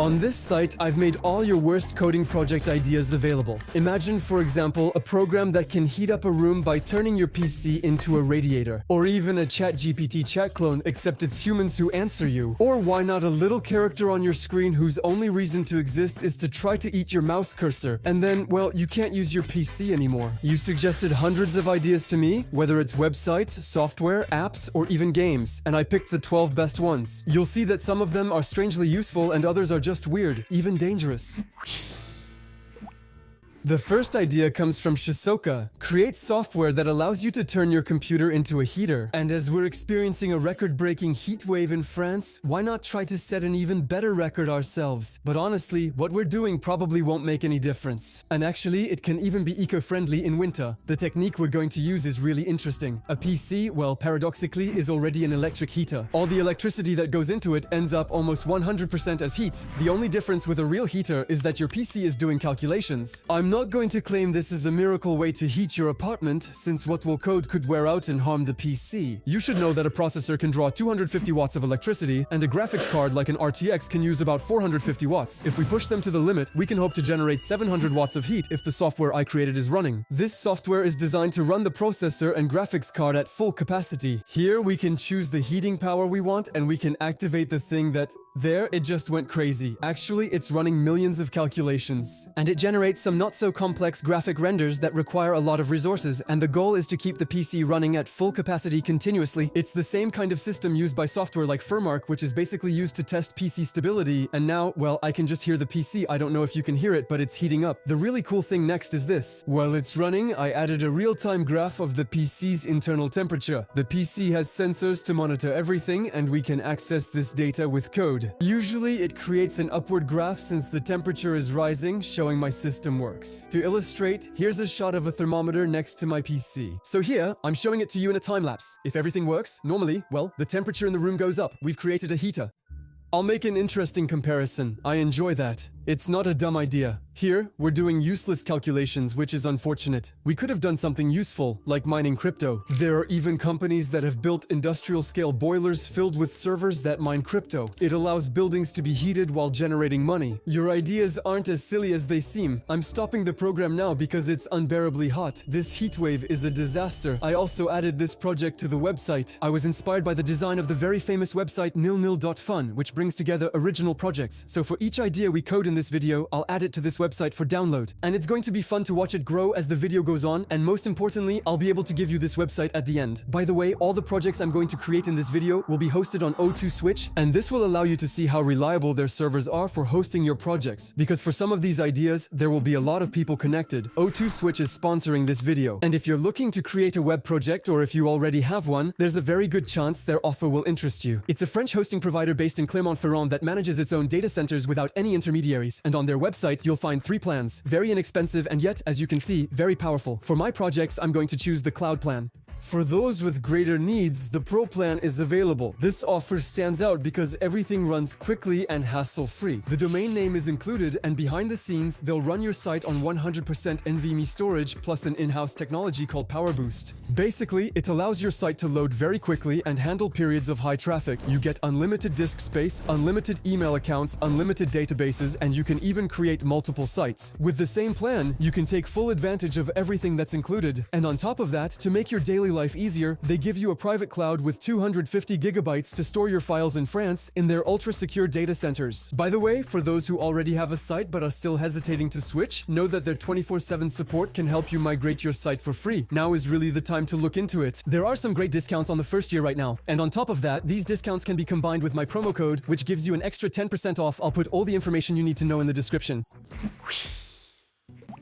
On this site, I've made all your worst coding project ideas available. Imagine, for example, a program that can heat up a room by turning your PC into a radiator. Or even a ChatGPT chat clone, except it's humans who answer you. Or why not a little character on your screen whose only reason to exist is to try to eat your mouse cursor. And then, well, you can't use your PC anymore. You suggested hundreds of ideas to me, whether it's websites, software, apps, or even games. And I picked the 12 best ones. You'll see that some of them are strangely useful and others are just weird, even dangerous. The first idea comes from Shisoka. Create software that allows you to turn your computer into a heater. And as we're experiencing a record-breaking heat wave in France, why not try to set an even better record ourselves? But honestly, what we're doing probably won't make any difference. And actually, it can even be eco-friendly in winter. The technique we're going to use is really interesting. A PC, well, paradoxically, is already an electric heater. All the electricity that goes into it ends up almost 100% as heat. The only difference with a real heater is that your PC is doing calculations. I'm not going to claim this is a miracle way to heat your apartment, since what we'll code could wear out and harm the PC. You should know that a processor can draw 250 watts of electricity, and a graphics card like an RTX can use about 450 watts. If we push them to the limit, we can hope to generate 700 watts of heat if the software I created is running. This software is designed to run the processor and graphics card at full capacity. Here we can choose the heating power we want, and we can activate the thing that... There, it just went crazy. Actually, it's running millions of calculations. And it generates some not so complex graphic renders that require a lot of resources, and the goal is to keep the PC running at full capacity continuously. It's the same kind of system used by software like Firmark, which is basically used to test PC stability, and now, well, I can just hear the PC. I don't know if you can hear it, but it's heating up. The really cool thing next is this. While it's running, I added a real-time graph of the PC's internal temperature. The PC has sensors to monitor everything, and we can access this data with code. Usually, it creates an upward graph since the temperature is rising, showing my system works. To illustrate, here's a shot of a thermometer next to my PC. So here, I'm showing it to you in a time-lapse. If everything works, normally, well, the temperature in the room goes up. We've created a heater. I'll make an interesting comparison. I enjoy that. It's not a dumb idea. Here, we're doing useless calculations, which is unfortunate. We could have done something useful, like mining crypto. There are even companies that have built industrial-scale boilers filled with servers that mine crypto. It allows buildings to be heated while generating money. Your ideas aren't as silly as they seem. I'm stopping the program now because it's unbearably hot. This heat wave is a disaster. I also added this project to the website. I was inspired by the design of the very famous website nilnil.fun, which brings together original projects. So for each idea we code in this video, I'll add it to this website for download. And it's going to be fun to watch it grow as the video goes on, and most importantly, I'll be able to give you this website at the end. By the way, all the projects I'm going to create in this video will be hosted on O2 Switch, and this will allow you to see how reliable their servers are for hosting your projects. Because for some of these ideas, there will be a lot of people connected. O2 Switch is sponsoring this video. And if you're looking to create a web project, or if you already have one, there's a very good chance their offer will interest you. It's a French hosting provider based in Clermont-Ferrand that manages its own data centers without any intermediaries. And on their website, you'll find 3 plans. Very inexpensive and yet, as you can see, very powerful. For my projects, I'm going to choose the cloud plan. For those with greater needs, the Pro plan is available. This offer stands out because everything runs quickly and hassle-free. The domain name is included, and behind the scenes, they'll run your site on 100% NVMe storage plus an in-house technology called Power Boost. Basically, it allows your site to load very quickly and handle periods of high traffic. You get unlimited disk space, unlimited email accounts, unlimited databases, and you can even create multiple sites. With the same plan, you can take full advantage of everything that's included. And on top of that, to make your daily life easier, they give you a private cloud with 250 gigabytes to store your files in France in their ultra-secure data centers. By the way, for those who already have a site but are still hesitating to switch, know that their 24/7 support can help you migrate your site for free. Now is really the time to look into it. There are some great discounts on the first year right now. And on top of that, these discounts can be combined with my promo code, which gives you an extra 10% off. I'll put all the information you need to know in the description.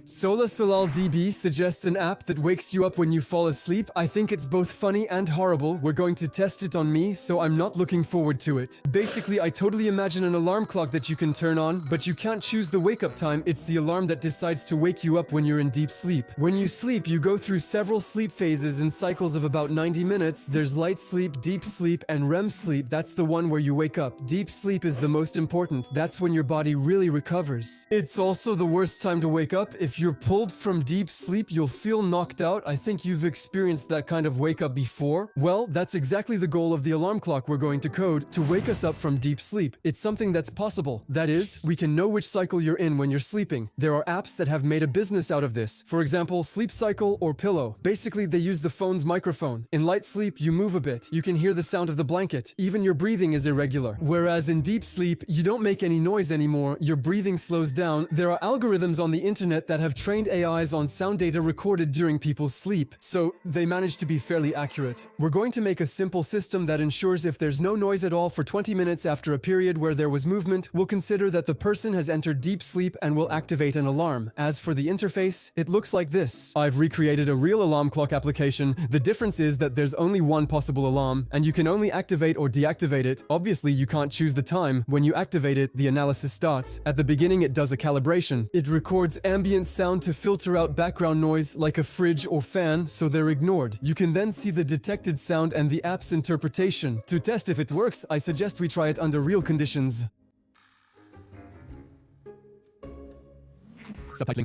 Sola Solal DB suggests an app that wakes you up when you fall asleep. I think it's both funny and horrible. We're going to test it on me, so I'm not looking forward to it. Basically, I totally imagine an alarm clock that you can turn on, but you can't choose the wake-up time. It's the alarm that decides to wake you up when you're in deep sleep. When you sleep, you go through several sleep phases in cycles of about 90 minutes. There's light sleep, deep sleep, and REM sleep. That's the one where you wake up. Deep sleep is the most important. That's when your body really recovers. It's also the worst time to wake up. If If you're pulled from deep sleep, you'll feel knocked out. I think you've experienced that kind of wake up before. Well, that's exactly the goal of the alarm clock we're going to code to wake us up from deep sleep. It's something that's possible. That is, we can know which cycle you're in when you're sleeping. There are apps that have made a business out of this. For example, Sleep Cycle or Pillow. Basically, they use the phone's microphone. In light sleep, you move a bit. You can hear the sound of the blanket. Even your breathing is irregular. Whereas in deep sleep, you don't make any noise anymore. Your breathing slows down. There are algorithms on the internet that have trained AIs on sound data recorded during people's sleep. So they manage to be fairly accurate. We're going to make a simple system that ensures if there's no noise at all for 20 minutes after a period where there was movement, we'll consider that the person has entered deep sleep and will activate an alarm. As for the interface, it looks like this. I've recreated a real alarm clock application. The difference is that there's only one possible alarm, and you can only activate or deactivate it. Obviously, you can't choose the time. When you activate it, the analysis starts. At the beginning, it does a calibration. It records ambient sound to filter out background noise like a fridge or fan, so they're ignored. You can then see the detected sound and the app's interpretation. To test if it works, I suggest we try it under real conditions. Subtitling.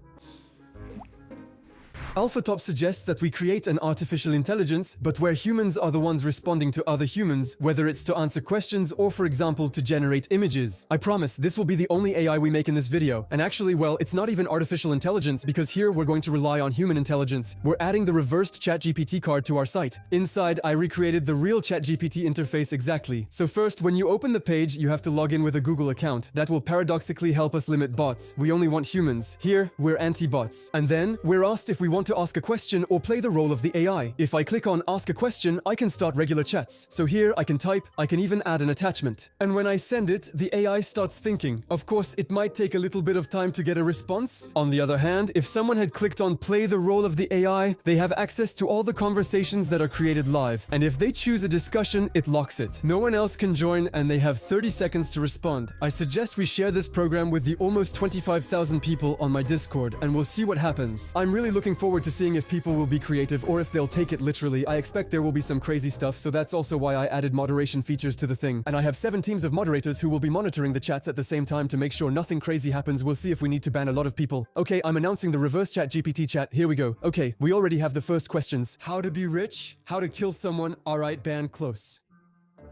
AlphaTop suggests that we create an artificial intelligence, but where humans are the ones responding to other humans, whether it's to answer questions or, for example, to generate images. I promise, this will be the only AI we make in this video. And actually, well, it's not even artificial intelligence, because here we're going to rely on human intelligence. We're adding the reversed ChatGPT card to our site. Inside, I recreated the real ChatGPT interface exactly. So first, when you open the page, you have to log in with a Google account. That will paradoxically help us limit bots. We only want humans. Here, we're anti-bots. And then, we're asked if we want to ask a question or play the role of the AI. If I click on Ask a Question, I can start regular chats. So here, I can type, I can even add an attachment. And when I send it, the AI starts thinking. Of course, it might take a little bit of time to get a response. On the other hand, if someone had clicked on Play the role of the AI, they have access to all the conversations that are created live. And if they choose a discussion, it locks it. No one else can join, and they have 30 seconds to respond. I suggest we share this program with the almost 25,000 people on my Discord, and we'll see what happens. I'm really looking forward to seeing if people will be creative or if they'll take it literally. I expect there will be some crazy stuff, so that's also why I added moderation features to the thing. And I have 7 teams of moderators who will be monitoring the chats at the same time to make sure nothing crazy happens. We'll see if we need to ban a lot of people. Okay, I'm announcing the reverse ChatGPT chat. Here we go. Okay, we already have the first questions. How to be rich? How to kill someone? Alright, ban close.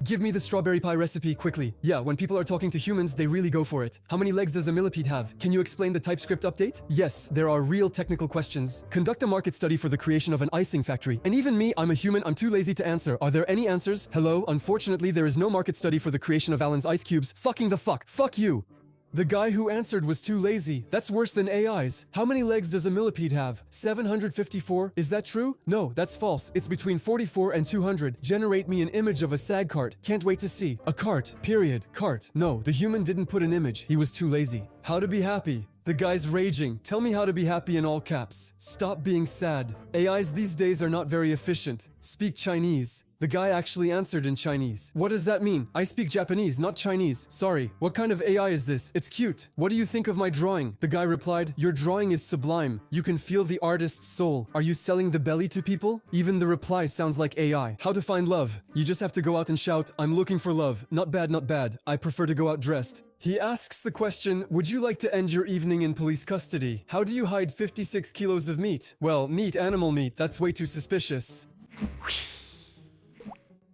Give me the strawberry pie recipe quickly. Yeah, when people are talking to humans, they really go for it. How many legs does a millipede have? Can you explain the TypeScript update? Yes, there are real technical questions. Conduct a market study for the creation of an icing factory. And even me, I'm a human, I'm too lazy to answer. Are there any answers? Hello? Unfortunately, there is no market study for the creation of Alan's ice cubes. Fucking the fuck. Fuck you. The guy who answered was too lazy. That's worse than AIs. How many legs does a millipede have? 754? Is that true? No, that's false. It's between 44 and 200. Generate me an image of a sag cart. Can't wait to see. A cart. Period. Cart. No, the human didn't put an image. He was too lazy. How to be happy. The guy's raging. Tell me how to be happy in all caps. Stop being sad. AIs these days are not very efficient. Speak Chinese. The guy actually answered in Chinese. What does that mean? I speak Japanese, not Chinese. Sorry. What kind of AI is this? It's cute. What do you think of my drawing? The guy replied, your drawing is sublime. You can feel the artist's soul. Are you selling the belly to people? Even the reply sounds like AI. How to find love? You just have to go out and shout, I'm looking for love. Not bad, not bad. I prefer to go out dressed. He asks the question, would you like to end your evening in police custody? How do you hide 56 kilos of meat? Well, meat, animal meat, that's way too suspicious.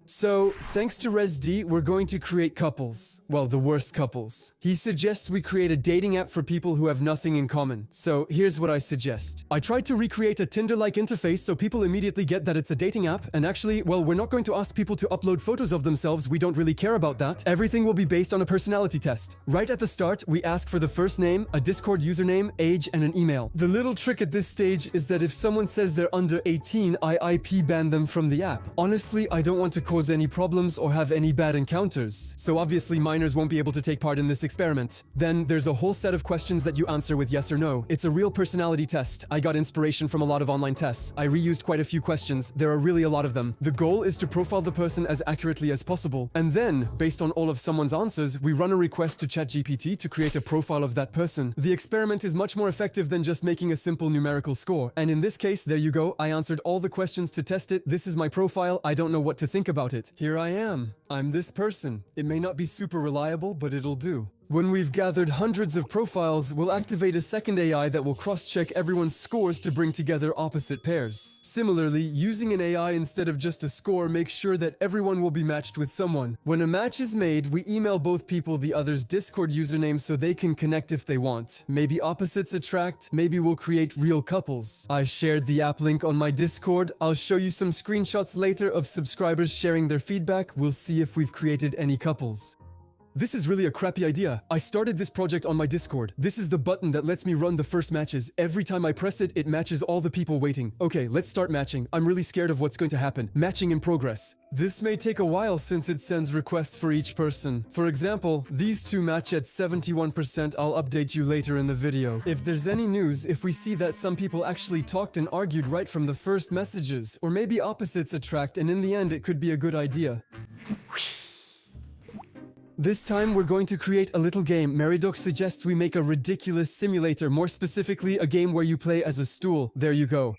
So, thanks to ResD, we're going to create couples. Well, the worst couples. He suggests we create a dating app for people who have nothing in common. So, here's what I suggest. I tried to recreate a Tinder-like interface so people immediately get that it's a dating app, and actually, well, we're not going to ask people to upload photos of themselves, we don't really care about that. Everything will be based on a personality test. Right at the start, we ask for the first name, a Discord username, age, and an email. The little trick at this stage is that if someone says they're under 18, I IP ban them from the app. Honestly, I don't want to cause any problems or have any bad encounters, so obviously minors won't be able to take part in this experiment. Then there's a whole set of questions that you answer with yes or no. It's a real personality test. I got inspiration from a lot of online tests. I reused quite a few questions. There are really a lot of them. The goal is to profile the person as accurately as possible, and then, based on all of someone's answers, we run a request to ChatGPT to create a profile of that person. The experiment is much more effective than just making a simple numerical score, and in this case, there you go. I answered all the questions to test it. This is my profile. I don't know what to think about it. Here I am. I'm this person. It may not be super reliable, but it'll do. When we've gathered hundreds of profiles, we'll activate a second AI that will cross-check everyone's scores to bring together opposite pairs. Similarly, using an AI instead of just a score makes sure that everyone will be matched with someone. When a match is made, we email both people the other's Discord username so they can connect if they want. Maybe opposites attract, maybe we'll create real couples. I shared the app link on my Discord. I'll show you some screenshots later of subscribers sharing their feedback. We'll see if we've created any couples. This is really a crappy idea. I started this project on my Discord. This is the button that lets me run the first matches. Every time I press it, it matches all the people waiting. Okay, let's start matching. I'm really scared of what's going to happen. Matching in progress. This may take a while since it sends requests for each person. For example, these two match at 71%. I'll update you later in the video. If there's any news, if we see that some people actually talked and argued right from the first messages, or maybe opposites attract and in the end it could be a good idea. This time we're going to create a little game. Meridoc suggests we make a ridiculous simulator, more specifically a game where you play as a stool. There you go.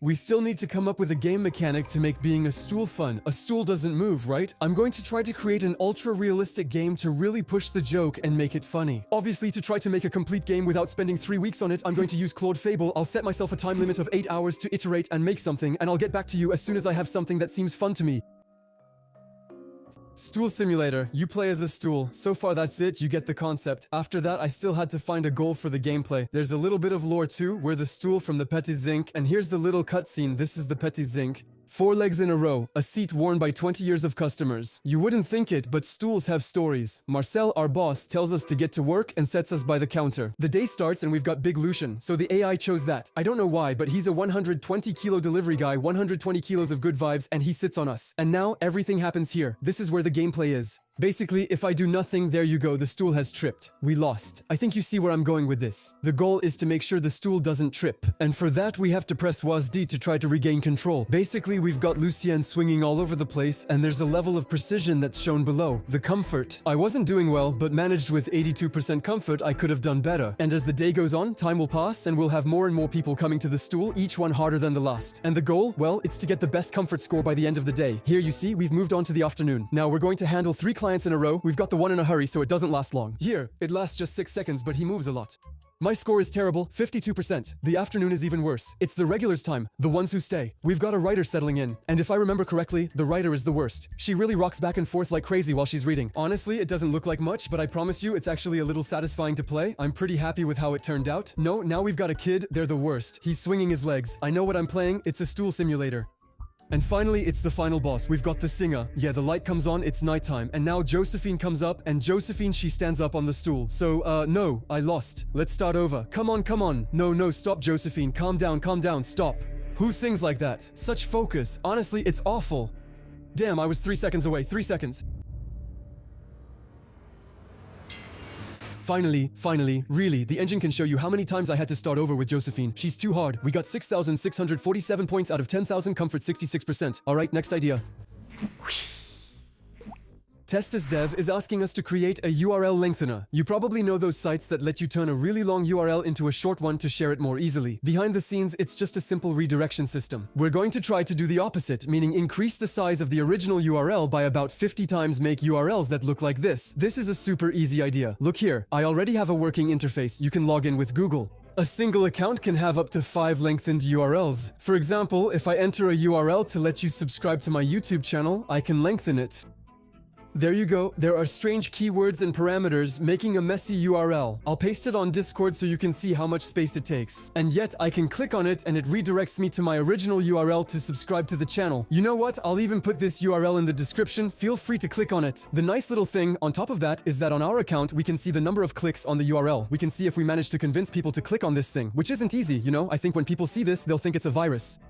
We still need to come up with a game mechanic to make being a stool fun. A stool doesn't move, right? I'm going to try to create an ultra-realistic game to really push the joke and make it funny. Obviously, to try to make a complete game without spending 3 weeks on it, I'm going to use Claude Fable. I'll set myself a time limit of 8 hours to iterate and make something, and I'll get back to you as soon as I have something that seems fun to me. Stool simulator. You play as a stool. So far that's it, you get the concept. After that, I still had to find a goal for the gameplay. There's a little bit of lore too. We're the stool from the Petit Zinc, and here's the little cutscene. This is the Petit Zinc. 4 legs in a row, a seat worn by 20 years of customers. You wouldn't think it, but stools have stories. Marcel, our boss, tells us to get to work and sets us by the counter. The day starts and we've got Big Lucian, so the AI chose that. I don't know why, but he's a 120-kilo delivery guy, 120 kilos of good vibes, and he sits on us. And now, everything happens here. This is where the gameplay is. Basically, if I do nothing, there you go, the stool has tripped. We lost. I think you see where I'm going with this. The goal is to make sure the stool doesn't trip. And for that, we have to press WASD to try to regain control. Basically, we've got Lucien swinging all over the place, and there's a level of precision that's shown below. The comfort. I wasn't doing well, but managed with 82% comfort, I could have done better. And as the day goes on, time will pass, and we'll have more and more people coming to the stool, each one harder than the last. And the goal? Well, it's to get the best comfort score by the end of the day. Here you see, we've moved on to the afternoon. Now we're going to handle 3 clients in a row. We've got the one in a hurry, so it doesn't last long. Here, it lasts just 6 seconds, but he moves a lot. My score is terrible, 52%. The afternoon is even worse. It's the regulars' time, the ones who stay. We've got a writer settling in, and if I remember correctly, the writer is the worst. She really rocks back and forth like crazy while she's reading. Honestly, it doesn't look like much, but I promise you, it's actually a little satisfying to play. I'm pretty happy with how it turned out. No, now we've got a kid, they're the worst. He's swinging his legs. I know what I'm playing, it's a stool simulator. And finally, it's the final boss. We've got the singer. Yeah, the light comes on, it's nighttime. And now Josephine comes up, and Josephine, she stands up on the stool. So, no, I lost. Let's start over. Come on, come on. No, stop, Josephine. Calm down, stop. Who sings like that? Such focus. Honestly, it's awful. Damn, I was 3 seconds away. 3 seconds. Finally, really, the engine can show you how many times I had to start over with Josephine. She's too hard. We got 6,647 points out of 10,000, comfort 66%. Alright, next idea. Testis Dev is asking us to create a URL lengthener. You probably know those sites that let you turn a really long URL into a short one to share it more easily. Behind the scenes, it's just a simple redirection system. We're going to try to do the opposite, meaning increase the size of the original URL by about 50 times, make URLs that look like this. This is a super easy idea. Look here, I already have a working interface. You can log in with Google. A single account can have up to 5 lengthened URLs. For example, if I enter a URL to let you subscribe to my YouTube channel, I can lengthen it. There you go. There are strange keywords and parameters making a messy URL. I'll paste it on Discord so you can see how much space it takes. And yet I can click on it and it redirects me to my original URL to subscribe to the channel. You know what? I'll even put this URL in the description. Feel free to click on it. The nice little thing on top of that is that on our account we can see the number of clicks on the URL. We can see if we manage to convince people to click on this thing, which isn't easy, you know? I think when people see this, they'll think it's a virus.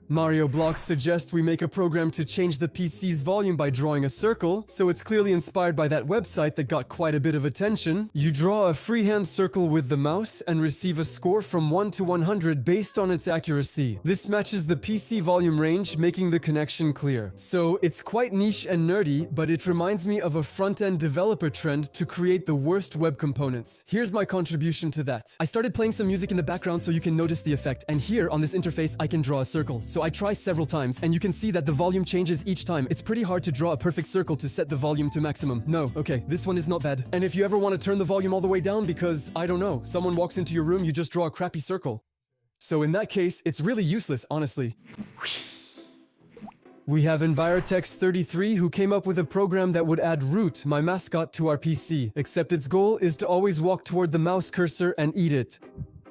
Mario Blocks suggests we make a program to change the PC's volume by drawing a circle, so it's clearly inspired by that website that got quite a bit of attention. You draw a freehand circle with the mouse and receive a score from 1 to 100 based on its accuracy. This matches the PC volume range, making the connection clear. So it's quite niche and nerdy, but it reminds me of a front-end developer trend to create the worst web components. Here's my contribution to that. I started playing some music in the background so you can notice the effect, and here on this interface I can draw a circle. So I try several times, and you can see that the volume changes each time. It's pretty hard to draw a perfect circle to set the volume to maximum. No, okay, this one is not bad. And if you ever want to turn the volume all the way down because, I don't know, someone walks into your room, you just draw a crappy circle. So in that case, it's really useless, honestly. We have Envirotex33 who came up with a program that would add Root, my mascot, to our PC, except its goal is to always walk toward the mouse cursor and eat it.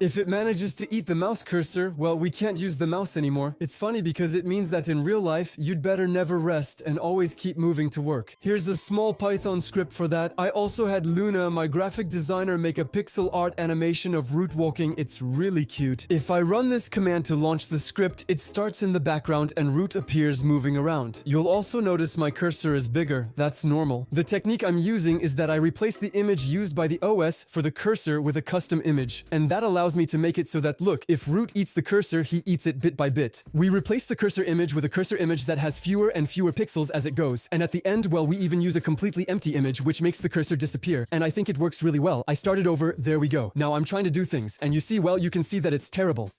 If it manages to eat the mouse cursor, well, we can't use the mouse anymore. It's funny because it means that in real life, you'd better never rest and always keep moving to work. Here's a small Python script for that. I also had Luna, my graphic designer, make a pixel art animation of Root walking. It's really cute. If I run this command to launch the script, it starts in the background and Root appears moving around. You'll also notice my cursor is bigger. That's normal. The technique I'm using is that I replace the image used by the OS for the cursor with a custom image, and that allows me to make it so that, look, if Root eats the cursor, he eats it bit by bit. We replace the cursor image with a cursor image that has fewer and fewer pixels as it goes, and at the end, well, we even use a completely empty image which makes the cursor disappear, and I think it works really well. I started over, there we go. Now I'm trying to do things, and you see, well, you can see that it's terrible.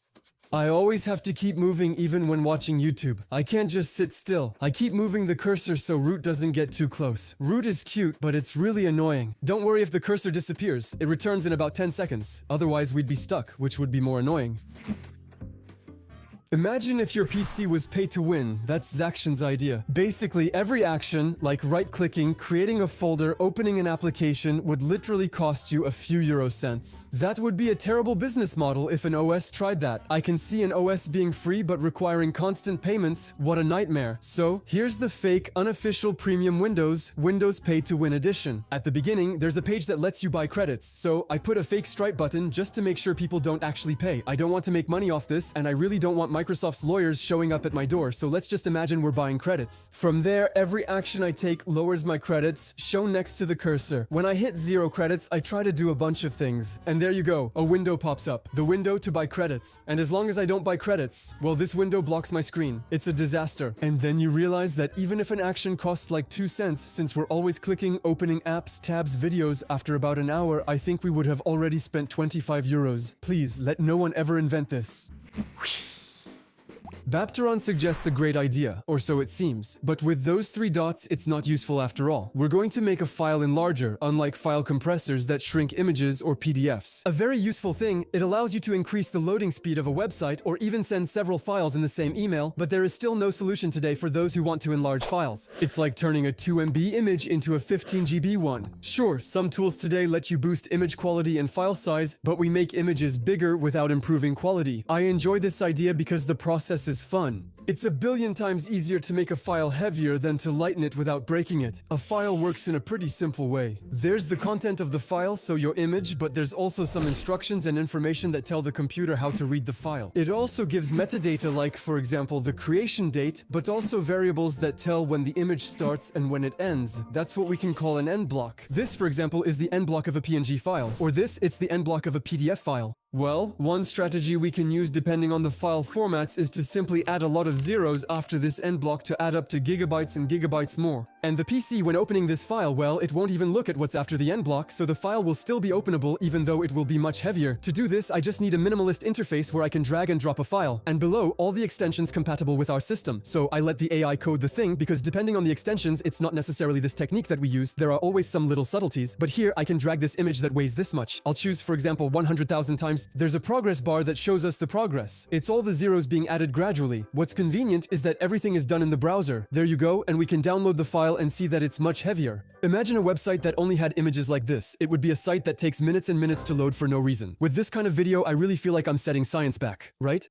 I always have to keep moving even when watching YouTube. I can't just sit still. I keep moving the cursor so Root doesn't get too close. Root is cute, but it's really annoying. Don't worry if the cursor disappears. It returns in about 10 seconds. Otherwise, we'd be stuck, which would be more annoying. Imagine if your PC was pay to win. That's Zaction's idea. Basically, every action, like right-clicking, creating a folder, opening an application, would literally cost you a few euro cents. That would be a terrible business model if an OS tried that. I can see an OS being free but requiring constant payments. What a nightmare. So, here's the fake, unofficial premium Windows Pay to Win edition. At the beginning, there's a page that lets you buy credits. So, I put a fake Stripe button just to make sure people don't actually pay. I don't want to make money off this, and I really don't want Microsoft's lawyers showing up at my door, so let's just imagine we're buying credits. From there, every action I take lowers my credits, shown next to the cursor. When I hit 0 credits, I try to do a bunch of things. And there you go, a window pops up. The window to buy credits. And as long as I don't buy credits, well, this window blocks my screen. It's a disaster. And then you realize that even if an action costs like 2 cents, since we're always clicking, opening apps, tabs, videos, after about an hour, I think we would have already spent 25 euros. Please, let no one ever invent this. Bapteron suggests a great idea, or so it seems, but with those 3 dots, it's not useful after all. We're going to make a file enlarger, unlike file compressors that shrink images or PDFs. A very useful thing, it allows you to increase the loading speed of a website or even send several files in the same email, but there is still no solution today for those who want to enlarge files. It's like turning a 2 MB image into a 15 GB one. Sure, some tools today let you boost image quality and file size, but we make images bigger without improving quality. I enjoy this idea because the process is fun. It's a billion times easier to make a file heavier than to lighten it without breaking it. A file works in a pretty simple way. There's the content of the file, so your image, but there's also some instructions and information that tell the computer how to read the file. It also gives metadata like, for example, the creation date, but also variables that tell when the image starts and when it ends. That's what we can call an end block. This, for example, is the end block of a PNG file, or this, it's the end block of a PDF file. Well, one strategy we can use depending on the file formats is to simply add a lot of zeros after this end block to add up to gigabytes and gigabytes more. And the PC, when opening this file, well, it won't even look at what's after the end block, so the file will still be openable even though it will be much heavier. To do this, I just need a minimalist interface where I can drag and drop a file, and below, all the extensions compatible with our system. So I let the AI code the thing, because depending on the extensions, it's not necessarily this technique that we use. There are always some little subtleties, but here I can drag this image that weighs this much. I'll choose, for example, 100,000 times. There's a progress bar that shows us the progress. It's all the zeros being added gradually. What's convenient is that everything is done in the browser. There you go, and we can download the file and see that it's much heavier. Imagine a website that only had images like this. It would be a site that takes minutes and minutes to load for no reason. With this kind of video, I really feel like I'm setting science back, right?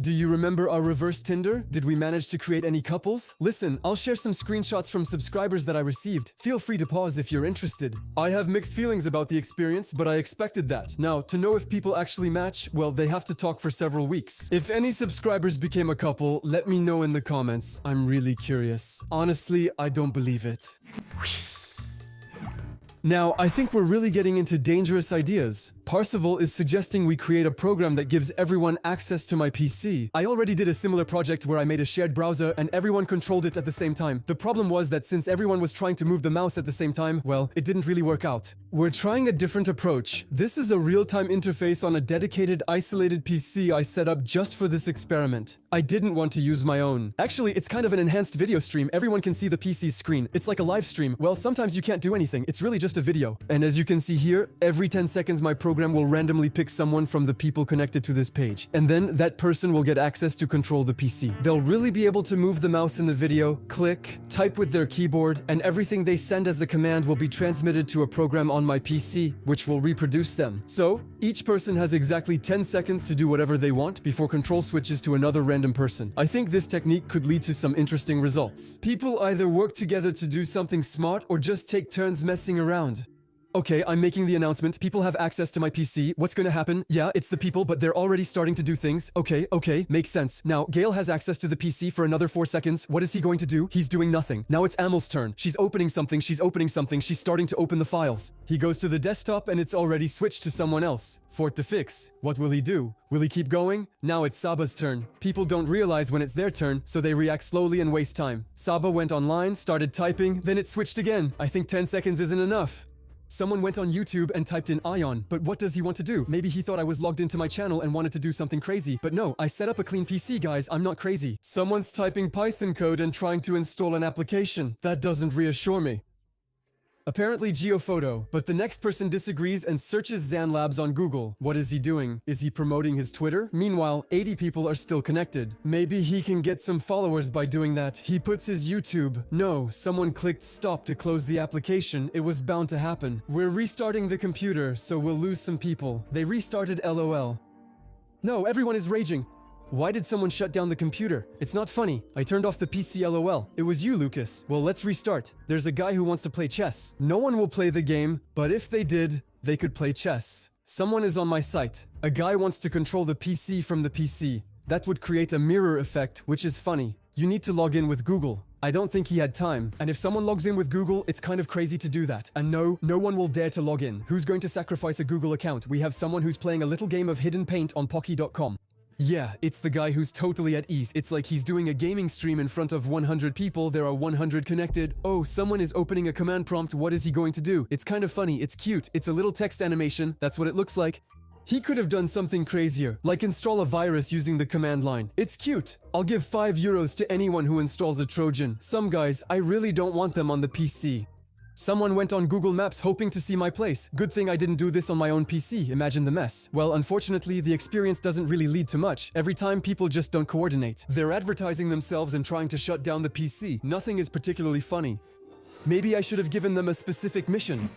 Do you remember our reverse Tinder? Did we manage to create any couples? Listen, I'll share some screenshots from subscribers that I received. Feel free to pause if you're interested. I have mixed feelings about the experience, but I expected that. Now, to know if people actually match, well, they have to talk for several weeks. If any subscribers became a couple, let me know in the comments. I'm really curious. Honestly, I don't believe it. Now, I think we're really getting into dangerous ideas. Parsival is suggesting we create a program that gives everyone access to my PC. I already did a similar project where I made a shared browser and everyone controlled it at the same time. The problem was that since everyone was trying to move the mouse at the same time, well, it didn't really work out. We're trying a different approach. This is a real-time interface on a dedicated, isolated PC I set up just for this experiment. I didn't want to use my own. Actually, it's kind of an enhanced video stream. Everyone can see the PC's screen. It's like a live stream. Well, sometimes you can't do anything. It's really just a video. And as you can see here, every 10 seconds my program will randomly pick someone from the people connected to this page. And then that person will get access to control the PC. They'll really be able to move the mouse in the video, click, type with their keyboard, and everything they send as a command will be transmitted to a program on my PC, which will reproduce them. So, each person has exactly 10 seconds to do whatever they want before control switches to another random person. I think this technique could lead to some interesting results. People either work together to do something smart or just take turns messing around. Okay, I'm making the announcement. People have access to my PC. What's gonna happen? Yeah, it's the people, but they're already starting to do things. Okay, makes sense. Now, Gale has access to the PC for another 4 seconds. What is he going to do? He's doing nothing. Now it's Amel's turn. She's opening something, she's starting to open the files. He goes to the desktop and it's already switched to someone else. Fort to fix. What will he do? Will he keep going? Now it's Saba's turn. People don't realize when it's their turn, so they react slowly and waste time. Saba went online, started typing, then it switched again. I think 10 seconds isn't enough. Someone went on YouTube and typed in Ion, but what does he want to do? Maybe he thought I was logged into my channel and wanted to do something crazy. But no, I set up a clean PC, guys. I'm not crazy. Someone's typing Python code and trying to install an application. That doesn't reassure me. Apparently Geophoto, but the next person disagrees and searches Zan Labs on Google. What is he doing? Is he promoting his Twitter? Meanwhile, 80 people are still connected. Maybe he can get some followers by doing that. He puts his YouTube. No, someone clicked stop to close the application. It was bound to happen. We're restarting the computer, so we'll lose some people. They restarted LOL. No, everyone is raging. Why did someone shut down the computer? It's not funny. I turned off the PC LOL. It was you, Lucas. Well, let's restart. There's a guy who wants to play chess. No one will play the game, but if they did, they could play chess. Someone is on my site. A guy wants to control the PC from the PC. That would create a mirror effect, which is funny. You need to log in with Google. I don't think he had time. And if someone logs in with Google, it's kind of crazy to do that. And no one will dare to log in. Who's going to sacrifice a Google account? We have someone who's playing a little game of hidden paint on Pocky.com. Yeah, it's the guy who's totally at ease. It's like he's doing a gaming stream in front of 100 people. There are 100 connected. Oh, someone is opening a command prompt. What is he going to do? It's kind of funny. It's cute. It's a little text animation. That's what it looks like. He could have done something crazier, like install a virus using the command line. It's cute. I'll give €5 to anyone who installs a Trojan. Some guys, I really don't want them on the PC. Someone went on Google Maps hoping to see my place. Good thing I didn't do this on my own PC. Imagine the mess. Well, unfortunately, the experience doesn't really lead to much. Every time, people just don't coordinate. They're advertising themselves and trying to shut down the PC. Nothing is particularly funny. Maybe I should have given them a specific mission.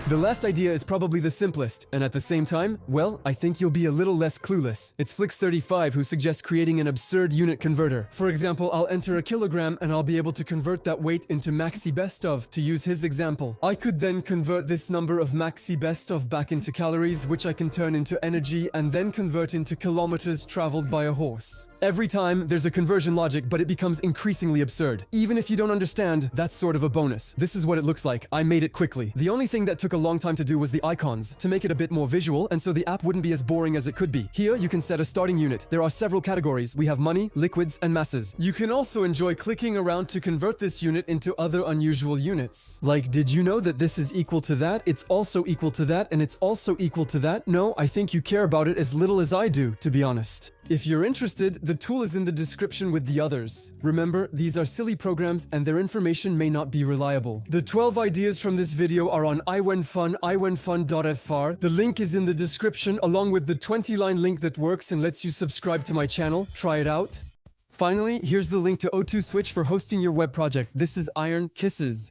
The last idea is probably the simplest, and at the same time, well, I think you'll be a little less clueless. It's Flix35 who suggests creating an absurd unit converter. For example, I'll enter a kilogram and I'll be able to convert that weight into maxi best of, to use his example. I could then convert this number of maxi best of back into calories, which I can turn into energy and then convert into kilometers traveled by a horse. Every time, there's a conversion logic, but it becomes increasingly absurd. Even if you don't understand, that's sort of a bonus. This is what it looks like. I made it quickly. The only thing that took a long time to do was the icons, to make it a bit more visual, and so the app wouldn't be as boring as it could be. Here, you can set a starting unit. There are several categories. We have money, liquids, and masses. You can also enjoy clicking around to convert this unit into other unusual units. Like, did you know that this is equal to that? It's also equal to that, and it's also equal to that? No, I think you care about it as little as I do, to be honest. If you're interested, the tool is in the description with the others. Remember, these are silly programs and their information may not be reliable. The 12 ideas from this video are on iwenfun.fr. The link is in the description along with the 20-line link that works and lets you subscribe to my channel. Try it out. Finally, here's the link to O2 Switch for hosting your web project. This is Iron. Kisses.